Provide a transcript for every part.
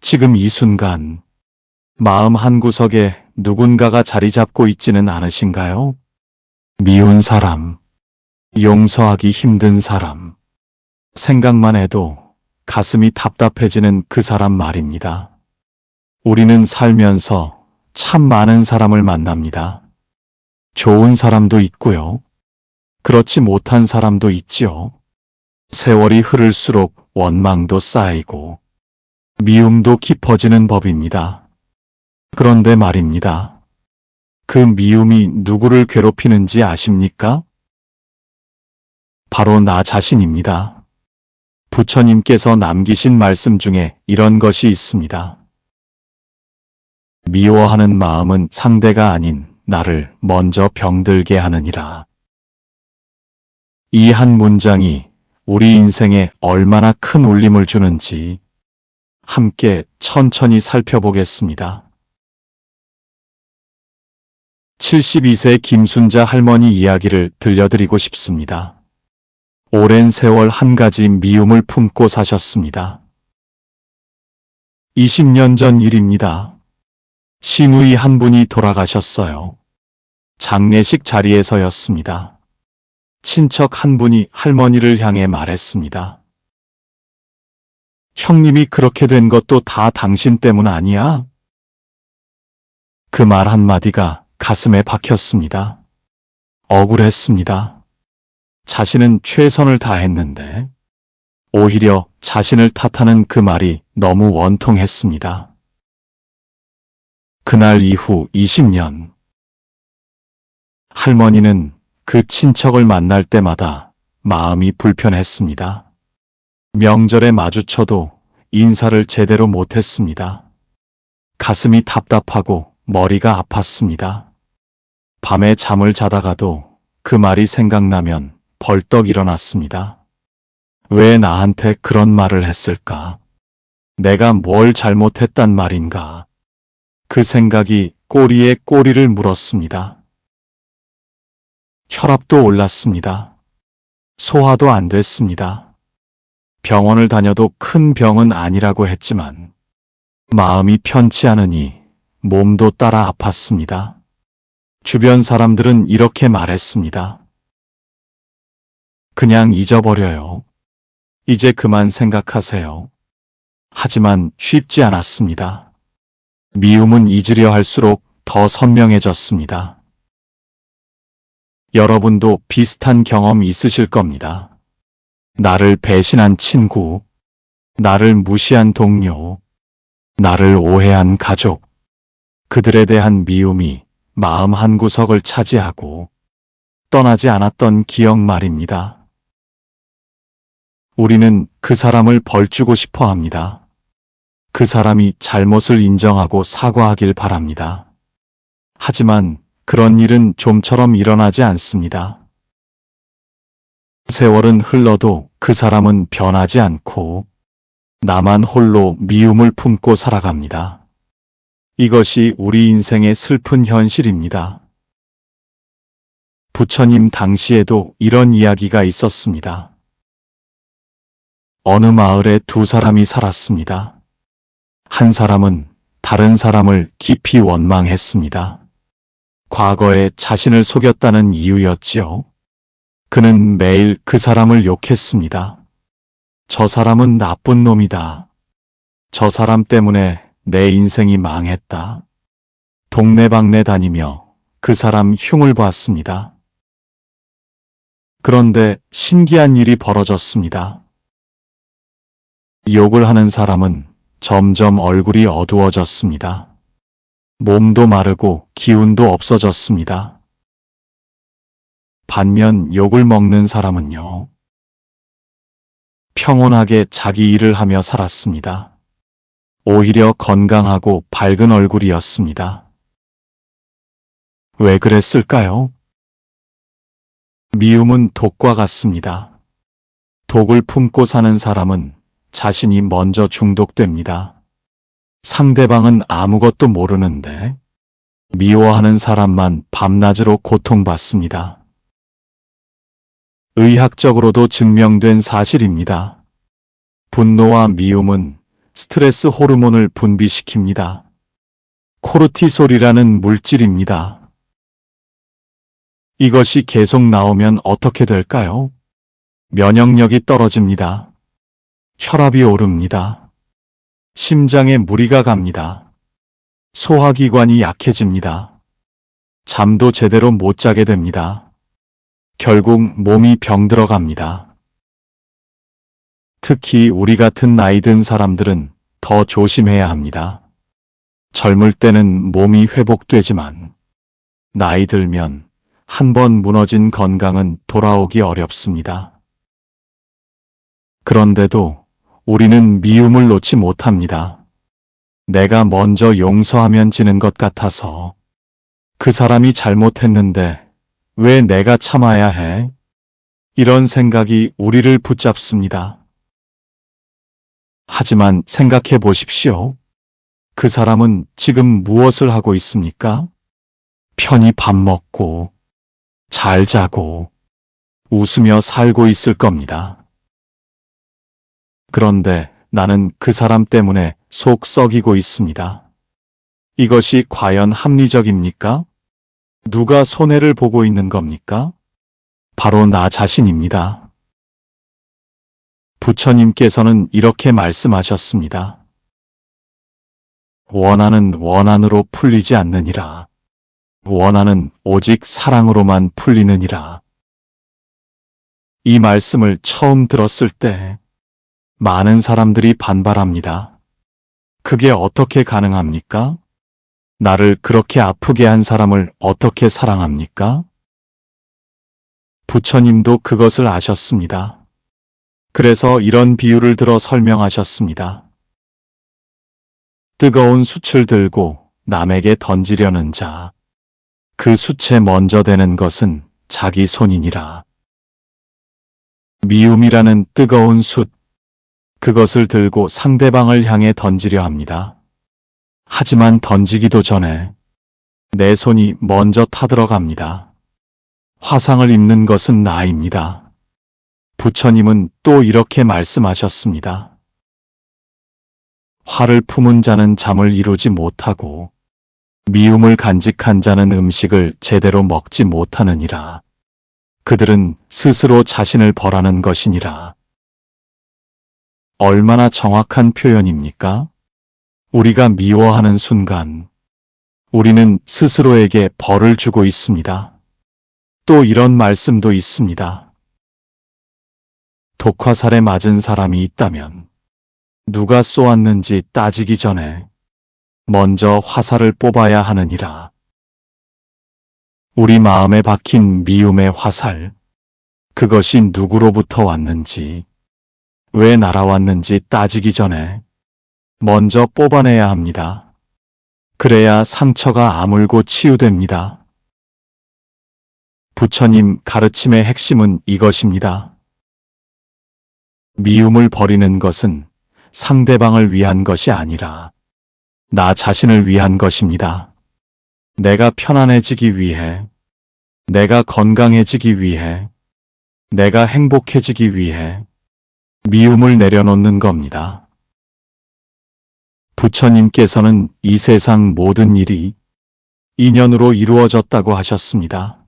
지금 이 순간 마음 한구석에 누군가가 자리 잡고 있지는 않으신가요? 미운 사람, 용서하기 힘든 사람, 생각만 해도 가슴이 답답해지는 그 사람 말입니다. 우리는 살면서 참 많은 사람을 만납니다. 좋은 사람도 있고요. 그렇지 못한 사람도 있지요. 세월이 흐를수록 원망도 쌓이고 미움도 깊어지는 법입니다. 그런데 말입니다. 그 미움이 누구를 괴롭히는지 아십니까? 바로 나 자신입니다. 부처님께서 남기신 말씀 중에 이런 것이 있습니다. 미워하는 마음은 상대가 아닌 나를 먼저 병들게 하느니라. 이 한 문장이 우리 인생에 얼마나 큰 울림을 주는지 함께 천천히 살펴보겠습니다. 72세 김순자 할머니 이야기를 들려드리고 싶습니다. 오랜 세월 한 가지 미움을 품고 사셨습니다. 20년 전 일입니다. 시누이 한 분이 돌아가셨어요. 장례식 자리에서였습니다. 친척 한 분이 할머니를 향해 말했습니다. 형님이 그렇게 된 것도 다 당신 때문 아니야? 그 말 한마디가 가슴에 박혔습니다. 억울했습니다. 자신은 최선을 다했는데 오히려 자신을 탓하는 그 말이 너무 원통했습니다. 그날 이후 20년 할머니는 그 친척을 만날 때마다 마음이 불편했습니다. 명절에 마주쳐도 인사를 제대로 못했습니다. 가슴이 답답하고 머리가 아팠습니다. 밤에 잠을 자다가도 그 말이 생각나면 벌떡 일어났습니다. 왜 나한테 그런 말을 했을까? 내가 뭘 잘못했단 말인가? 그 생각이 꼬리에 꼬리를 물었습니다. 혈압도 올랐습니다. 소화도 안 됐습니다. 병원을 다녀도 큰 병은 아니라고 했지만 마음이 편치 않으니 몸도 따라 아팠습니다. 주변 사람들은 이렇게 말했습니다. 그냥 잊어버려요. 이제 그만 생각하세요. 하지만 쉽지 않았습니다. 미움은 잊으려 할수록 더 선명해졌습니다. 여러분도 비슷한 경험 있으실 겁니다. 나를 배신한 친구, 나를 무시한 동료, 나를 오해한 가족, 그들에 대한 미움이 마음 한구석을 차지하고 떠나지 않았던 기억 말입니다. 우리는 그 사람을 벌주고 싶어 합니다. 그 사람이 잘못을 인정하고 사과하길 바랍니다. 하지만 그런 일은 좀처럼 일어나지 않습니다. 세월은 흘러도 그 사람은 변하지 않고 나만 홀로 미움을 품고 살아갑니다. 이것이 우리 인생의 슬픈 현실입니다. 부처님 당시에도 이런 이야기가 있었습니다. 어느 마을에 두 사람이 살았습니다. 한 사람은 다른 사람을 깊이 원망했습니다. 과거에 자신을 속였다는 이유였지요. 그는 매일 그 사람을 욕했습니다. 저 사람은 나쁜 놈이다. 저 사람 때문에 내 인생이 망했다. 동네방네 다니며 그 사람 흉을 보았습니다. 그런데 신기한 일이 벌어졌습니다. 욕을 하는 사람은 점점 얼굴이 어두워졌습니다. 몸도 마르고 기운도 없어졌습니다. 반면 욕을 먹는 사람은요, 평온하게 자기 일을 하며 살았습니다. 오히려 건강하고 밝은 얼굴이었습니다. 왜 그랬을까요? 미움은 독과 같습니다. 독을 품고 사는 사람은 자신이 먼저 중독됩니다. 상대방은 아무것도 모르는데 미워하는 사람만 밤낮으로 고통받습니다. 의학적으로도 증명된 사실입니다. 분노와 미움은 스트레스 호르몬을 분비시킵니다. 코르티솔이라는 물질입니다. 이것이 계속 나오면 어떻게 될까요? 면역력이 떨어집니다. 혈압이 오릅니다. 심장에 무리가 갑니다. 소화기관이 약해집니다. 잠도 제대로 못 자게 됩니다. 결국 몸이 병들어 갑니다. 특히 우리 같은 나이 든 사람들은 더 조심해야 합니다. 젊을 때는 몸이 회복되지만 나이 들면 한번 무너진 건강은 돌아오기 어렵습니다. 그런데도 우리는 미움을 놓지 못합니다. 내가 먼저 용서하면 지는 것 같아서 그 사람이 잘못했는데 왜 내가 참아야 해? 이런 생각이 우리를 붙잡습니다. 하지만 생각해 보십시오. 그 사람은 지금 무엇을 하고 있습니까? 편히 밥 먹고, 잘 자고, 웃으며 살고 있을 겁니다. 그런데 나는 그 사람 때문에 속 썩이고 있습니다. 이것이 과연 합리적입니까? 누가 손해를 보고 있는 겁니까? 바로 나 자신입니다. 부처님께서는 이렇게 말씀하셨습니다. 원한은 원한으로 풀리지 않느니라. 원한은 오직 사랑으로만 풀리느니라. 이 말씀을 처음 들었을 때 많은 사람들이 반발합니다. 그게 어떻게 가능합니까? 나를 그렇게 아프게 한 사람을 어떻게 사랑합니까? 부처님도 그것을 아셨습니다. 그래서 이런 비유를 들어 설명하셨습니다. 뜨거운 숯을 들고 남에게 던지려는 자, 그 숯에 먼저 대는 것은 자기 손이니라. 미움이라는 뜨거운 숯, 그것을 들고 상대방을 향해 던지려 합니다. 하지만 던지기도 전에 내 손이 먼저 타들어갑니다. 화상을 입는 것은 나입니다. 부처님은 또 이렇게 말씀하셨습니다. 화를 품은 자는 잠을 이루지 못하고 미움을 간직한 자는 음식을 제대로 먹지 못하느니라. 그들은 스스로 자신을 벌하는 것이니라. 얼마나 정확한 표현입니까? 우리가 미워하는 순간 우리는 스스로에게 벌을 주고 있습니다. 또 이런 말씀도 있습니다. 독화살에 맞은 사람이 있다면 누가 쏘았는지 따지기 전에 먼저 화살을 뽑아야 하느니라. 우리 마음에 박힌 미움의 화살, 그것이 누구로부터 왔는지, 왜 날아왔는지 따지기 전에 먼저 뽑아내야 합니다. 그래야 상처가 아물고 치유됩니다. 부처님 가르침의 핵심은 이것입니다. 미움을 버리는 것은 상대방을 위한 것이 아니라 나 자신을 위한 것입니다. 내가 편안해지기 위해, 내가 건강해지기 위해, 내가 행복해지기 위해 미움을 내려놓는 겁니다. 부처님께서는 이 세상 모든 일이 인연으로 이루어졌다고 하셨습니다.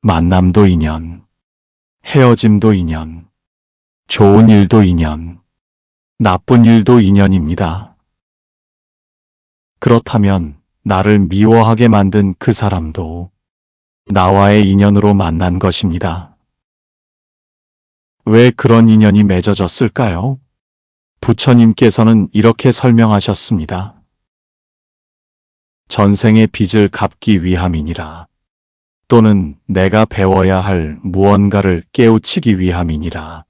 만남도 인연, 헤어짐도 인연, 좋은 일도 인연, 나쁜 일도 인연입니다. 그렇다면 나를 미워하게 만든 그 사람도 나와의 인연으로 만난 것입니다. 왜 그런 인연이 맺어졌을까요? 부처님께서는 이렇게 설명하셨습니다. 전생의 빚을 갚기 위함이니라. 또는 내가 배워야 할 무언가를 깨우치기 위함이니라.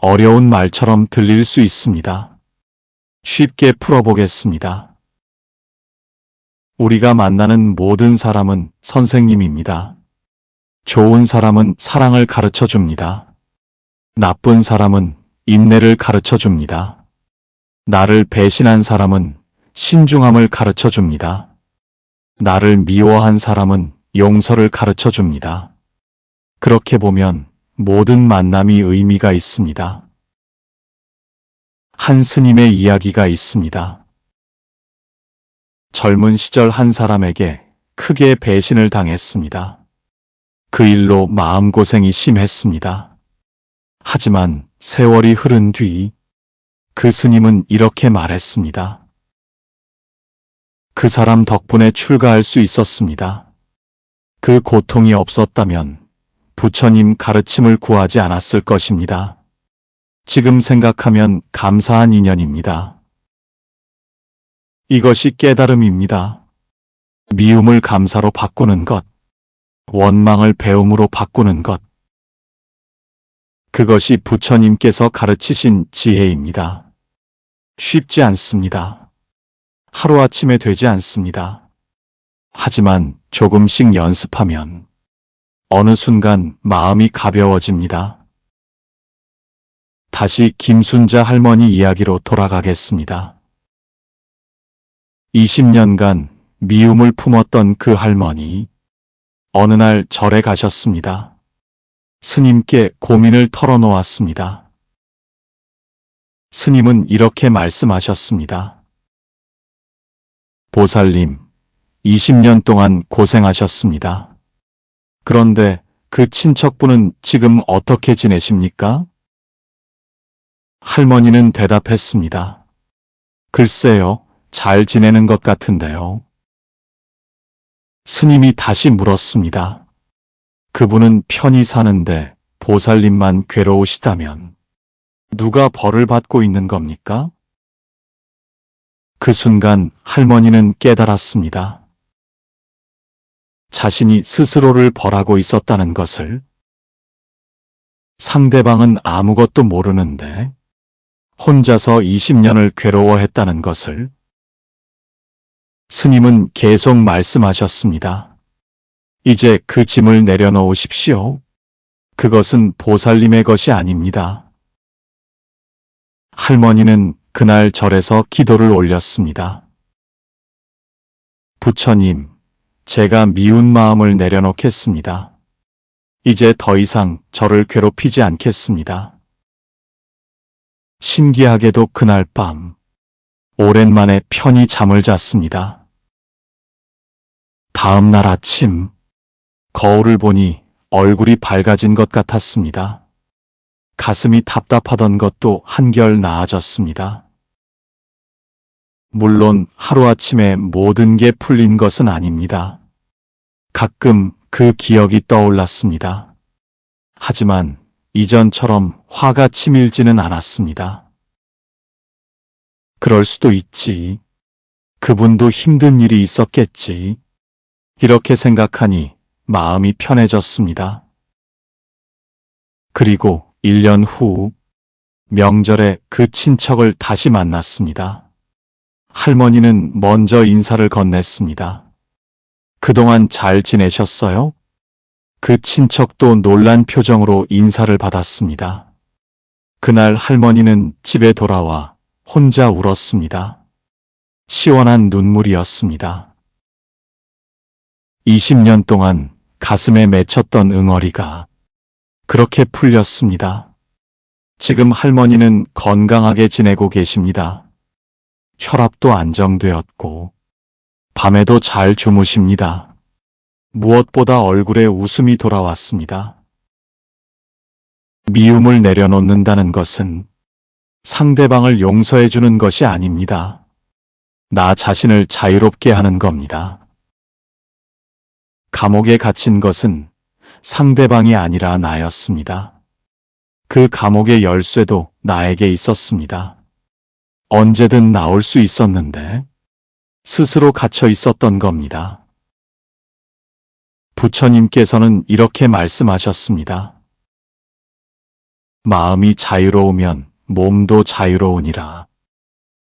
어려운 말처럼 들릴 수 있습니다. 쉽게 풀어보겠습니다. 우리가 만나는 모든 사람은 선생님입니다. 좋은 사람은 사랑을 가르쳐 줍니다. 나쁜 사람은 인내를 가르쳐 줍니다. 나를 배신한 사람은 신중함을 가르쳐 줍니다. 나를 미워한 사람은 용서를 가르쳐 줍니다. 그렇게 보면 모든 만남이 의미가 있습니다. 한 스님의 이야기가 있습니다. 젊은 시절 한 사람에게 크게 배신을 당했습니다. 그 일로 마음고생이 심했습니다. 하지만 세월이 흐른 뒤 그 스님은 이렇게 말했습니다. 그 사람 덕분에 출가할 수 있었습니다. 그 고통이 없었다면 부처님 가르침을 구하지 않았을 것입니다. 지금 생각하면 감사한 인연입니다. 이것이 깨달음입니다. 미움을 감사로 바꾸는 것, 원망을 배움으로 바꾸는 것. 그것이 부처님께서 가르치신 지혜입니다. 쉽지 않습니다. 하루아침에 되지 않습니다. 하지만 조금씩 연습하면 어느 순간 마음이 가벼워집니다. 다시 김순자 할머니 이야기로 돌아가겠습니다. 20년간 미움을 품었던 그 할머니, 어느 날 절에 가셨습니다. 스님께 고민을 털어놓았습니다. 스님은 이렇게 말씀하셨습니다. 보살님, 20년 동안 고생하셨습니다. 그런데 그 친척분은 지금 어떻게 지내십니까? 할머니는 대답했습니다. 글쎄요, 잘 지내는 것 같은데요. 스님이 다시 물었습니다. 그분은 편히 사는데 보살님만 괴로우시다면 누가 벌을 받고 있는 겁니까? 그 순간 할머니는 깨달았습니다. 자신이 스스로를 벌하고 있었다는 것을. 상대방은 아무것도 모르는데 혼자서 20년을 괴로워했다는 것을. 스님은 계속 말씀하셨습니다. 이제 그 짐을 내려놓으십시오. 그것은 보살님의 것이 아닙니다. 할머니는 그날 절에서 기도를 올렸습니다. 부처님, 제가 미운 마음을 내려놓겠습니다. 이제 더 이상 저를 괴롭히지 않겠습니다. 신기하게도 그날 밤, 오랜만에 편히 잠을 잤습니다. 다음 날 아침, 거울을 보니 얼굴이 밝아진 것 같았습니다. 가슴이 답답하던 것도 한결 나아졌습니다. 물론 하루아침에 모든 게 풀린 것은 아닙니다. 가끔 그 기억이 떠올랐습니다. 하지만 이전처럼 화가 치밀지는 않았습니다. 그럴 수도 있지. 그분도 힘든 일이 있었겠지. 이렇게 생각하니 마음이 편해졌습니다. 그리고 1년 후 명절에 그 친척을 다시 만났습니다. 할머니는 먼저 인사를 건넸습니다. 그동안 잘 지내셨어요? 그 친척도 놀란 표정으로 인사를 받았습니다. 그날 할머니는 집에 돌아와 혼자 울었습니다. 시원한 눈물이었습니다. 20년 동안 가슴에 맺혔던 응어리가 그렇게 풀렸습니다. 지금 할머니는 건강하게 지내고 계십니다. 혈압도 안정되었고 밤에도 잘 주무십니다. 무엇보다 얼굴에 웃음이 돌아왔습니다. 미움을 내려놓는다는 것은 상대방을 용서해 주는 것이 아닙니다. 나 자신을 자유롭게 하는 겁니다. 감옥에 갇힌 것은 상대방이 아니라 나였습니다. 그 감옥의 열쇠도 나에게 있었습니다. 언제든 나올 수 있었는데 스스로 갇혀 있었던 겁니다. 부처님께서는 이렇게 말씀하셨습니다. 마음이 자유로우면 몸도 자유로우니라.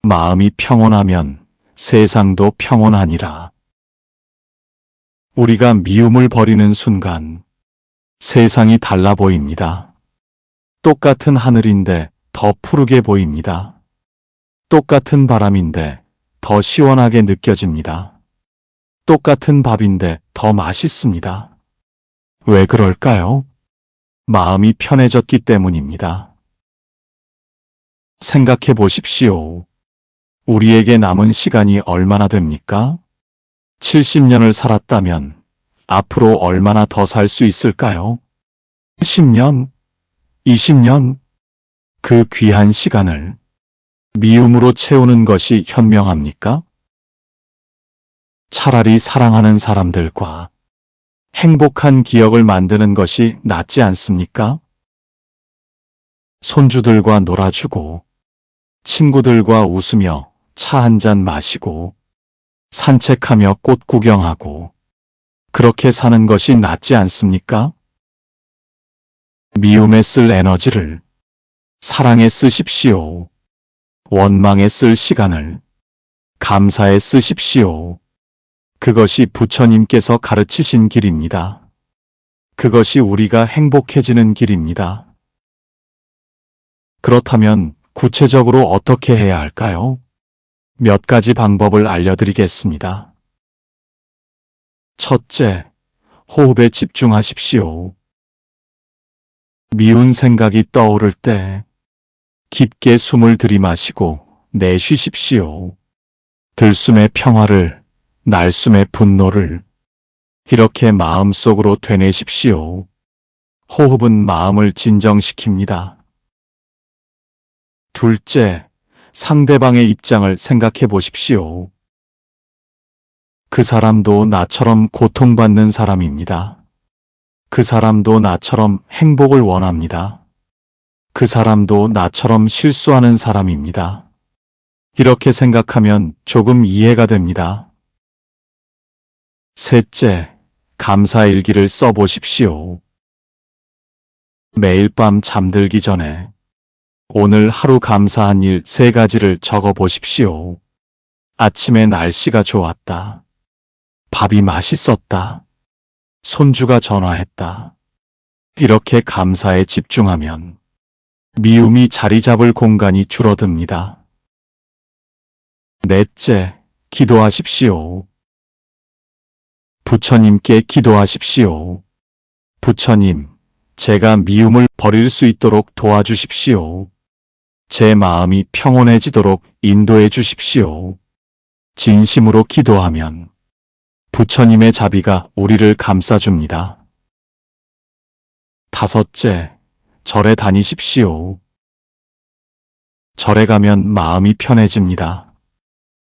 마음이 평온하면 세상도 평온하니라. 우리가 미움을 버리는 순간 세상이 달라 보입니다. 똑같은 하늘인데 더 푸르게 보입니다. 똑같은 바람인데 더 시원하게 느껴집니다. 똑같은 밥인데 더 맛있습니다. 왜 그럴까요? 마음이 편해졌기 때문입니다. 생각해 보십시오. 우리에게 남은 시간이 얼마나 됩니까? 70년을 살았다면 앞으로 얼마나 더 살 수 있을까요? 10년? 20년? 그 귀한 시간을 미움으로 채우는 것이 현명합니까? 차라리 사랑하는 사람들과 행복한 기억을 만드는 것이 낫지 않습니까? 손주들과 놀아주고, 친구들과 웃으며 차 한 잔 마시고, 산책하며 꽃 구경하고, 그렇게 사는 것이 낫지 않습니까? 미움에 쓸 에너지를 사랑에 쓰십시오. 원망에 쓸 시간을 감사에 쓰십시오. 그것이 부처님께서 가르치신 길입니다. 그것이 우리가 행복해지는 길입니다. 그렇다면 구체적으로 어떻게 해야 할까요? 몇 가지 방법을 알려드리겠습니다. 첫째, 호흡에 집중하십시오. 미운 생각이 떠오를 때 깊게 숨을 들이마시고 내쉬십시오. 들숨의 평화를, 날숨의 분노를 이렇게 마음속으로 되내십시오. 호흡은 마음을 진정시킵니다. 둘째, 상대방의 입장을 생각해 보십시오. 그 사람도 나처럼 고통받는 사람입니다. 그 사람도 나처럼 행복을 원합니다. 그 사람도 나처럼 실수하는 사람입니다. 이렇게 생각하면 조금 이해가 됩니다. 셋째, 감사일기를 써보십시오. 매일 밤 잠들기 전에 오늘 하루 감사한 일 3가지를 적어 보십시오. 아침에 날씨가 좋았다. 밥이 맛있었다. 손주가 전화했다. 이렇게 감사에 집중하면 미움이 자리 잡을 공간이 줄어듭니다. 넷째, 기도하십시오. 부처님께 기도하십시오. 부처님, 제가 미움을 버릴 수 있도록 도와주십시오. 제 마음이 평온해지도록 인도해 주십시오. 진심으로 기도하면 부처님의 자비가 우리를 감싸줍니다. 다섯째, 절에 다니십시오. 절에 가면 마음이 편해집니다.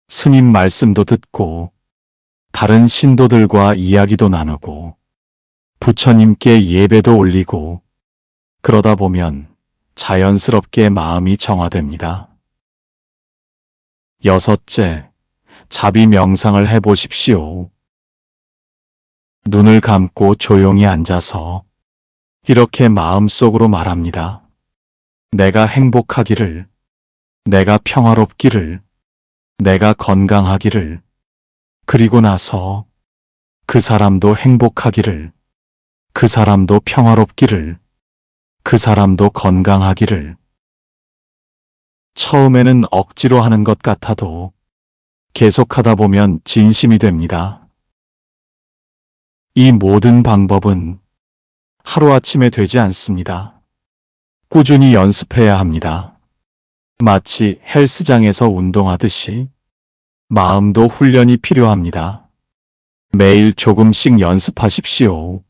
스님 말씀도 듣고 다른 신도들과 이야기도 나누고 부처님께 예배도 올리고 그러다 보면 자연스럽게 마음이 정화됩니다. 여섯째, 자비 명상을 해보십시오. 눈을 감고 조용히 앉아서 이렇게 마음속으로 말합니다. 내가 행복하기를, 내가 평화롭기를, 내가 건강하기를, 그리고 나서 그 사람도 행복하기를, 그 사람도 평화롭기를, 그 사람도 건강하기를. 처음에는 억지로 하는 것 같아도 계속하다 보면 진심이 됩니다. 이 모든 방법은 하루아침에 되지 않습니다. 꾸준히 연습해야 합니다. 마치 헬스장에서 운동하듯이 마음도 훈련이 필요합니다. 매일 조금씩 연습하십시오.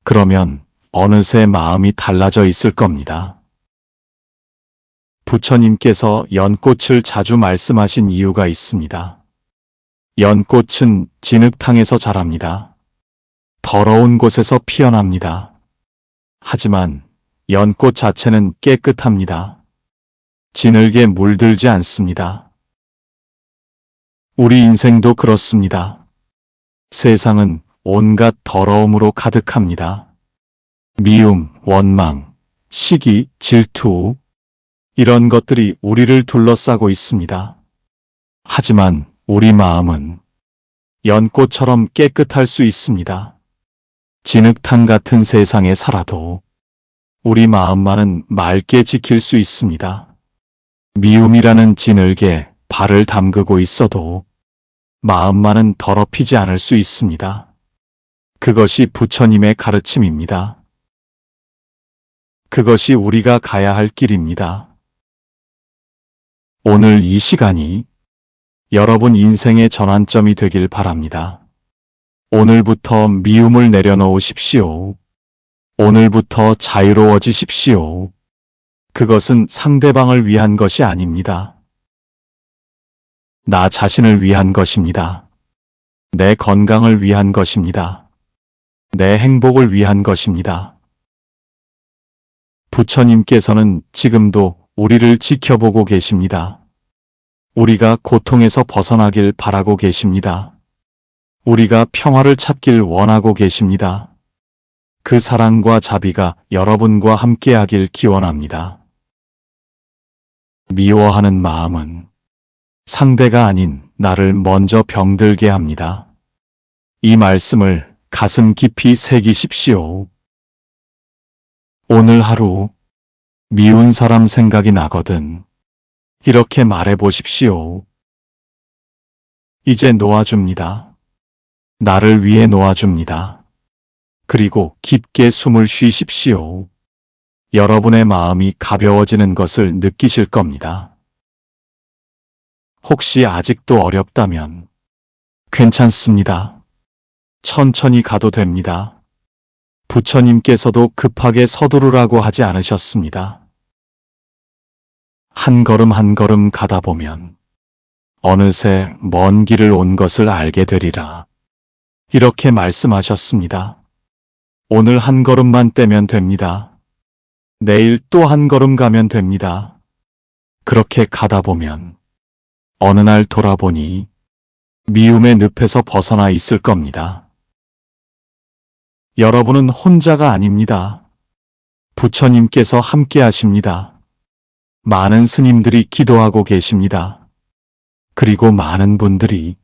그러면 어느새 마음이 달라져 있을 겁니다. 부처님께서 연꽃을 자주 말씀하신 이유가 있습니다. 연꽃은 진흙탕에서 자랍니다. 더러운 곳에서 피어납니다. 하지만 연꽃 자체는 깨끗합니다. 진흙에 물들지 않습니다. 우리 인생도 그렇습니다. 세상은 온갖 더러움으로 가득합니다. 미움, 원망, 시기, 질투, 이런 것들이 우리를 둘러싸고 있습니다. 하지만 우리 마음은 연꽃처럼 깨끗할 수 있습니다. 진흙탕 같은 세상에 살아도 우리 마음만은 맑게 지킬 수 있습니다. 미움이라는 진흙에 발을 담그고 있어도 마음만은 더럽히지 않을 수 있습니다. 그것이 부처님의 가르침입니다. 그것이 우리가 가야 할 길입니다. 오늘 이 시간이 여러분 인생의 전환점이 되길 바랍니다. 오늘부터 미움을 내려놓으십시오. 오늘부터 자유로워지십시오. 그것은 상대방을 위한 것이 아닙니다. 나 자신을 위한 것입니다. 내 건강을 위한 것입니다. 내 행복을 위한 것입니다. 부처님께서는 지금도 우리를 지켜보고 계십니다. 우리가 고통에서 벗어나길 바라고 계십니다. 우리가 평화를 찾길 원하고 계십니다. 그 사랑과 자비가 여러분과 함께하길 기원합니다. 미워하는 마음은 상대가 아닌 나를 먼저 병들게 합니다. 이 말씀을 가슴 깊이 새기십시오. 오늘 하루 미운 사람 생각이 나거든. 이렇게 말해 보십시오. 이제 놓아줍니다. 나를 위해 놓아줍니다. 그리고 깊게 숨을 쉬십시오. 여러분의 마음이 가벼워지는 것을 느끼실 겁니다. 혹시 아직도 어렵다면 괜찮습니다. 천천히 가도 됩니다. 부처님께서도 급하게 서두르라고 하지 않으셨습니다. 한 걸음 한 걸음 가다 보면 어느새 먼 길을 온 것을 알게 되리라. 이렇게 말씀하셨습니다. 오늘 한 걸음만 떼면 됩니다. 내일 또 한 걸음 가면 됩니다. 그렇게 가다 보면 어느 날 돌아보니 미움의 늪에서 벗어나 있을 겁니다. 여러분은 혼자가 아닙니다. 부처님께서 함께 하십니다. 많은 스님들이 기도하고 계십니다. 그리고 많은 분들이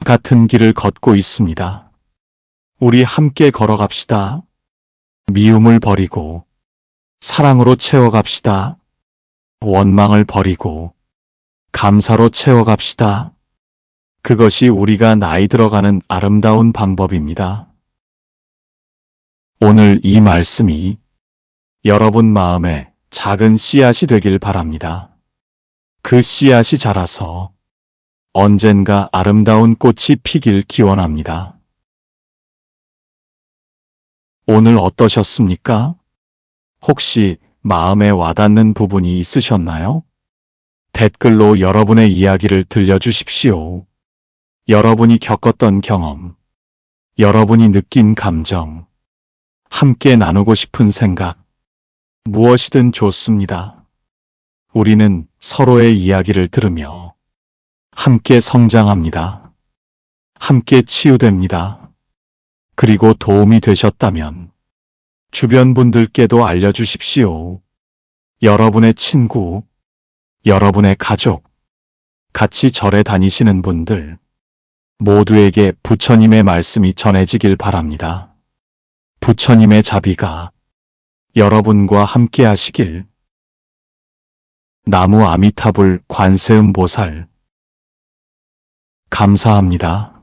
같은 길을 걷고 있습니다. 우리 함께 걸어갑시다. 미움을 버리고 사랑으로 채워갑시다. 원망을 버리고 감사로 채워갑시다. 그것이 우리가 나이 들어가는 아름다운 방법입니다. 오늘 이 말씀이 여러분 마음에 작은 씨앗이 되길 바랍니다. 그 씨앗이 자라서 언젠가 아름다운 꽃이 피길 기원합니다. 오늘 어떠셨습니까? 혹시 마음에 와닿는 부분이 있으셨나요? 댓글로 여러분의 이야기를 들려주십시오. 여러분이 겪었던 경험, 여러분이 느낀 감정, 함께 나누고 싶은 생각, 무엇이든 좋습니다. 우리는 서로의 이야기를 들으며 함께 성장합니다. 함께 치유됩니다. 그리고 도움이 되셨다면 주변 분들께도 알려주십시오. 여러분의 친구, 여러분의 가족, 같이 절에 다니시는 분들 모두에게 부처님의 말씀이 전해지길 바랍니다. 부처님의 자비가 여러분과 함께 하시길. 나무 아미타불 관세음보살 감사합니다.